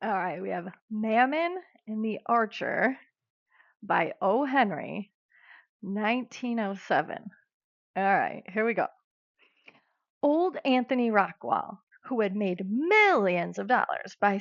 All right, we have Mammon and the Archer by O. Henry, 1907. All right, here we go. Old Anthony Rockwell, who had made millions of dollars by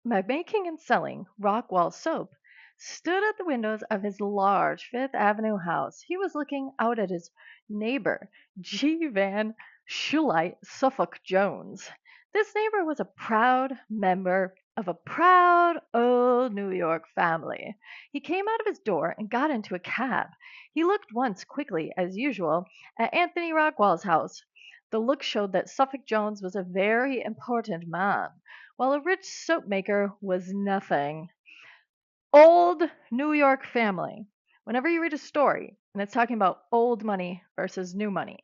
making and selling Rockwell soap, stood at the windows of his large Fifth Avenue house. He was looking out at his neighbor, G. Van Schulite Suffolk Jones. This neighbor was a proud member of a proud old New York family. He came out of his door and got into a cab. He looked once quickly, as usual, at Anthony Rockwell's house. The look showed that Suffolk Jones was a very important man, while a rich soap maker was nothing. Old New York family. Whenever you read a story and it's talking about old money versus new money,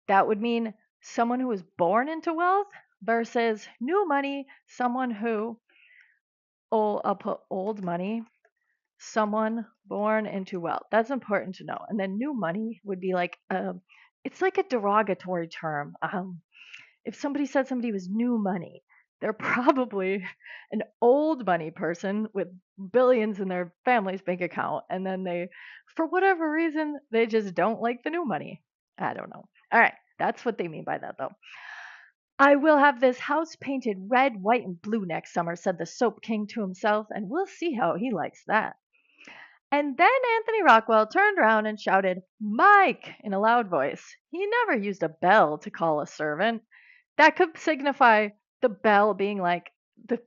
that would mean someone who was born into wealth versus new money, someone who, I'll put old money, someone born into wealth. That's important to know. And then new money would be like, it's like a derogatory term. If somebody said somebody was new money, they're probably an old money person with billions in their family's bank account. And then for whatever reason, they just don't like the new money. I don't know. All right. That's what they mean by that, though. I will have this house painted red, white, and blue next summer, said the Soap King to himself, and we'll see how he likes that. And then Anthony Rockwell turned around and shouted, Mike, in a loud voice. He never used a bell to call a servant. That could signify the bell being like the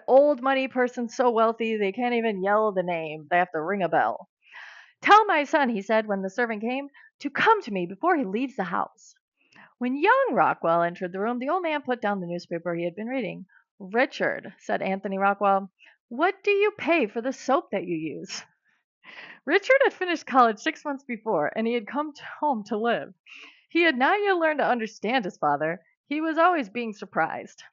old money person so wealthy they can't even yell the name. They have to ring a bell. Tell my son, he said when the servant came, to come to me before he leaves the house. When young Rockwell entered the room, the old man put down the newspaper he had been reading. Richard, said Anthony Rockwell, what do you pay for the soap that you use? Richard had finished college 6 months before, and he had come home to live. He had not yet learned to understand his father. He was always being surprised.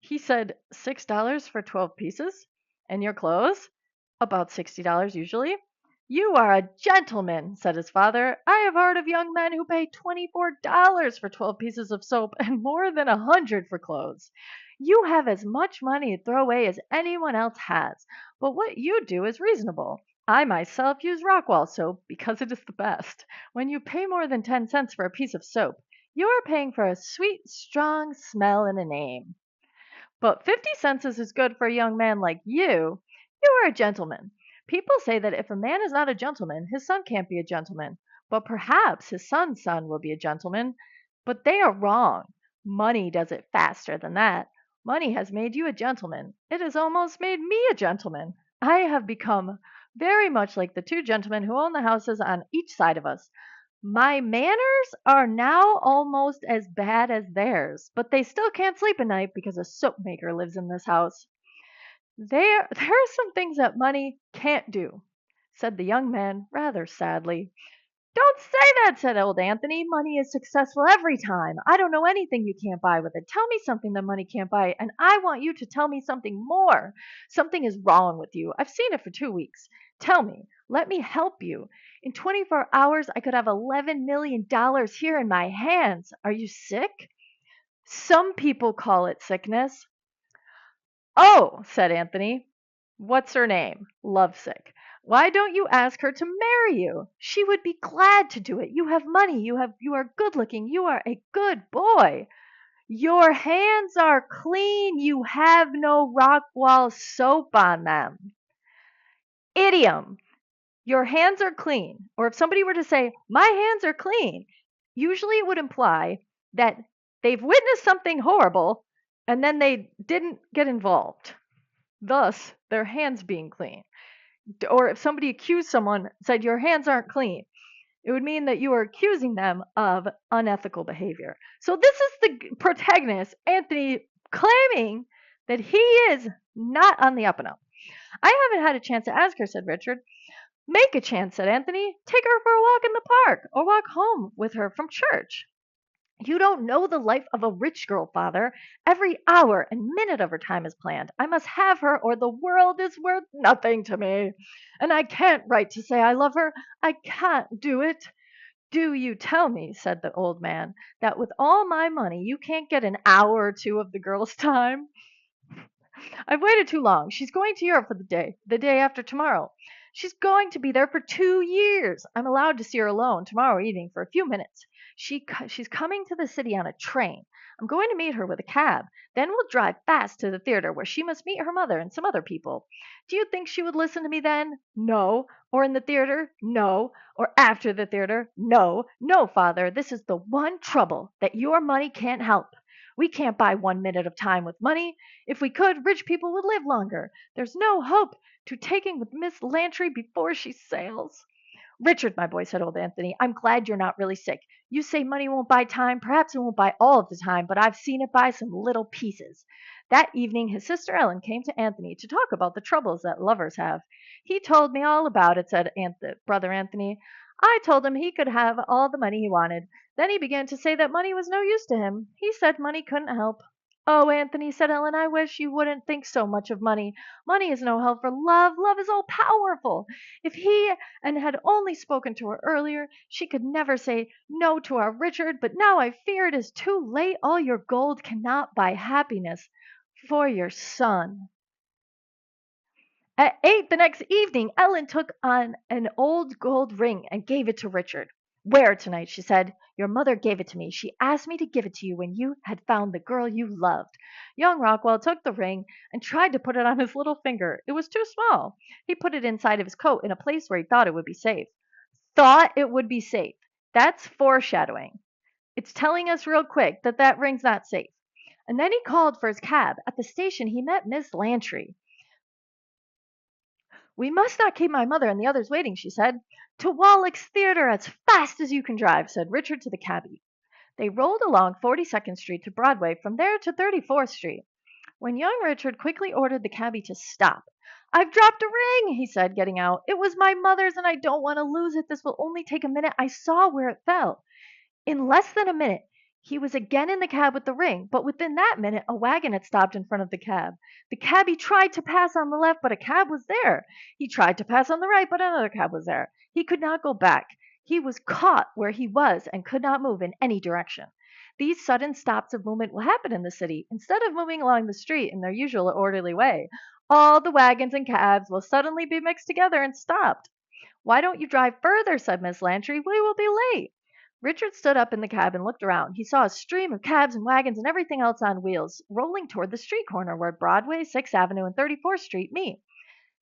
He said, $6 for 12 pieces? And your clothes? About $60 usually. You are a gentleman, said his father. I have heard of young men who pay $24 for 12 pieces of soap and more than 100 for clothes. You have as much money to throw away as anyone else has, but what you do is reasonable. I myself use Rockwell soap because it is the best. When you pay more than 10 cents for a piece of soap, you are paying for a sweet, strong smell and a name. But 50 cents is as good for a young man like you. You are a gentleman. People say that if a man is not a gentleman, his son can't be a gentleman. But perhaps his son's son will be a gentleman. But they are wrong. Money does it faster than that. Money has made you a gentleman. It has almost made me a gentleman. I have become very much like the two gentlemen who own the houses on each side of us. My manners are now almost as bad as theirs, but they still can't sleep at night because a soap maker lives in this house. There are some things that money can't do, said the young man rather sadly. Don't say that, said old Anthony. Money is successful every time. I don't know anything you can't buy with it. Tell me something that money can't buy, and I want you to tell me something more. Something is wrong with you. I've seen it for 2 weeks. Tell me. Let me help you. In 24 hours, I could have $11 million here in my hands. Are you sick? Some people call it sickness. Oh, said Anthony. What's her name? Lovesick. Why don't you ask her to marry you? She would be glad to do it. You have money. You are good looking. You are a good boy. Your hands are clean. You have no Rockwell soap on them. Idiom. Your hands are clean. Or if somebody were to say, my hands are clean, usually it would imply that they've witnessed something horrible and then they didn't get involved. Thus, their hands being clean. Or if somebody accused someone, said your hands aren't clean, it would mean that you are accusing them of unethical behavior. So this is the protagonist, Anthony, claiming that he is not on the up and up. I haven't had a chance to ask her, said Richard. Make a chance, said Anthony. Take her for a walk in the park or walk home with her from church. You don't know the life of a rich girl, father. Every hour and minute of her time is planned. I must have her, or the world is worth nothing to me. And I can't write to say I love her. I can't do it. Do you tell me, said the old man, that with all my money you can't get an hour or two of the girl's time? I've waited too long. She's going to Europe for the day after tomorrow. She's going to be there for 2 years. I'm allowed to see her alone tomorrow evening for a few minutes. She's coming to the city on a train. I'm going to meet her with a cab. Then we'll drive fast to the theater where she must meet her mother and some other people. Do you think she would listen to me then? No. Or in the theater? No. Or after the theater? No. No, Father. This is the one trouble that your money can't help. We can't buy 1 minute of time with money. If we could, rich people would live longer. There's no hope to taking with Miss Lantry before she sails. Richard, my boy, said old Anthony, I'm glad you're not really sick. You say money won't buy time. Perhaps it won't buy all of the time, but I've seen it buy some little pieces. That evening, his sister Ellen came to Anthony to talk about the troubles that lovers have. He told me all about it, said brother Anthony. I told him he could have all the money he wanted. Then he began to say that money was no use to him. He said money couldn't help. Oh, Anthony, said Ellen, I wish you wouldn't think so much of money. Money is no help for love. Love is all powerful. If he and had only spoken to her earlier, she could never say no to our Richard, but now I fear it is too late. All your gold cannot buy happiness for your son. At 8 the next evening, Ellen took on an old gold ring and gave it to Richard. Wear it tonight, she said. Your mother gave it to me. She asked me to give it to you when you had found the girl you loved. Young Rockwell took the ring and tried to put it on his little finger. It was too small. He put it inside of his coat in a place where he thought it would be safe. Thought it would be safe. That's foreshadowing. It's telling us real quick that that ring's not safe. And then he called for his cab. At the station, he met Miss Lantry. We must not keep my mother and the others waiting, she said. To Wallack's Theater as fast as you can drive, said Richard to the cabby. They rolled along 42nd Street to Broadway, from there to 34th Street, when young Richard quickly ordered the cabby to stop. I've dropped a ring, he said, getting out. It was my mother's and I don't want to lose it. This will only take a minute. I saw where it fell. In less than a minute, he was again in the cab with the ring, but within that minute a wagon had stopped in front of the cab. The cabby tried to pass on the left, but a cab was there. He tried to pass on the right, but another cab was there. He could not go back. He was caught where he was and could not move in any direction. These sudden stops of movement will happen in the city. Instead of moving along the street in their usual orderly way, all the wagons and cabs will suddenly be mixed together and stopped. Why don't you drive further, said Miss Lantry. We will be late. Richard stood up in the cab and looked around. He saw a stream of cabs and wagons and everything else on wheels rolling toward the street corner where Broadway, 6th Avenue, and 34th Street meet.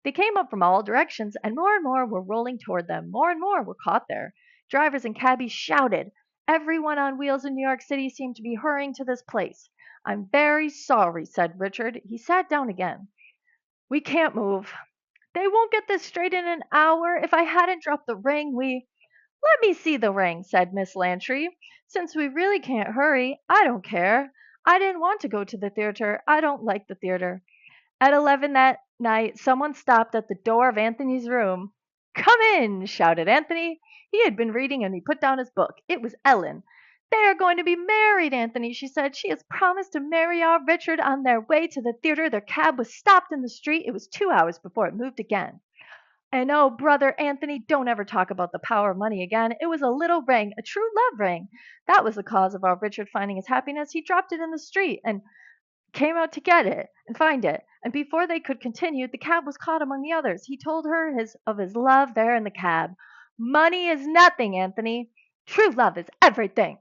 They came up from all directions, and more were rolling toward them. More and more were caught there. Drivers and cabbies shouted. Everyone on wheels in New York City seemed to be hurrying to this place. I'm very sorry, said Richard. He sat down again. We can't move. They won't get this straight in an hour. If I hadn't dropped the ring, Let me see the ring, said Miss Lantry. Since we really can't hurry, I don't care. I didn't want to go to the theater. I don't like the theater. At 11 that night, someone stopped at the door of Anthony's room. Come in, shouted Anthony. He had been reading and he put down his book. It was Ellen. They are going to be married, Anthony, she said. She has promised to marry our Richard. On their way to the theater, their cab was stopped in the street. It was 2 hours before it moved again. And oh, brother Anthony, don't ever talk about the power of money again. It was a little ring, a true love ring. That was the cause of our Richard finding his happiness. He dropped it in the street and came out to get it and find it. And before they could continue, the cab was caught among the others. He told her of his love there in the cab. Money is nothing, Anthony. True love is everything.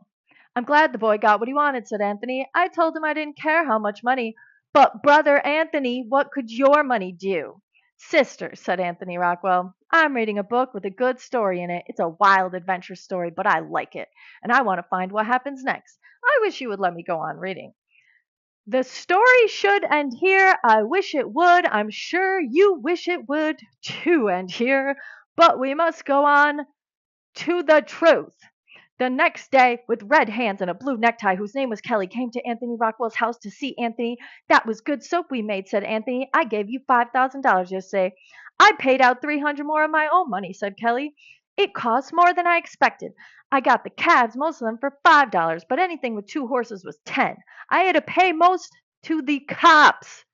I'm glad the boy got what he wanted, said Anthony. I told him I didn't care how much money. But, brother Anthony, what could your money do? Sister, said Anthony Rockwell, I'm reading a book with a good story in it. It's a wild adventure story, but I like it, and I want to find what happens next. I wish you would let me go on reading. The story should end here. I wish it would. I'm sure you wish it would too end here. But we must go on to the truth. The next day, with red hands and a blue necktie, whose name was Kelly, came to Anthony Rockwell's house to see Anthony. That was good soap we made, said Anthony. I gave you $5,000 yesterday. I paid out 300 more of my own money, said Kelly. It cost more than I expected. I got the calves, most of them, for $5, but anything with 2 horses was 10. I had to pay most to the cops.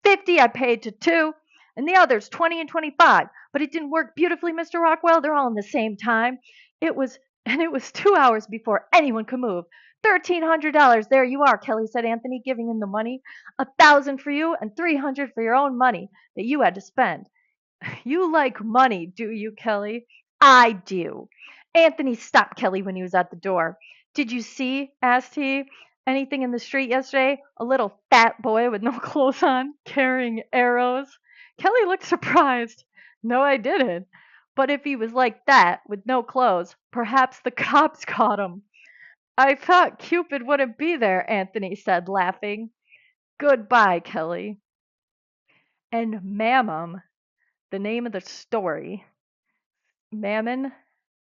50 I paid to 2, and the others 20 and 25. But it didn't work beautifully, Mr. Rockwell. They're all in the same time. It was 2 hours before anyone could move. $1,300. There you are, Kelly, said Anthony, giving him the money. 1,000 for you and 300 for your own money that you had to spend. You like money, do you, Kelly? I do. Anthony stopped Kelly when he was at the door. Did you see, asked he, anything in the street yesterday? A little fat boy with no clothes on, carrying arrows? Kelly looked surprised. No, I didn't. But if he was like that, with no clothes, perhaps the cops caught him. I thought Cupid wouldn't be there, Anthony said, laughing. Goodbye, Kelly. And Mammon, the name of the story, Mammon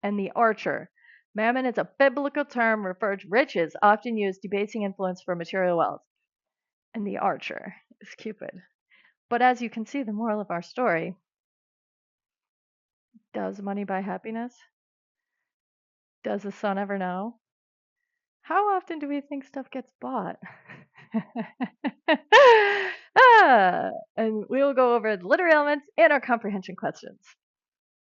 and the archer. Mammon is a biblical term referring to riches, often used debasing influence for material wealth. And the archer is Cupid. But as you can see, the moral of our story, does money buy happiness? Does the sun ever know? How often do we think stuff gets bought? And we will go over the literary elements and our comprehension questions.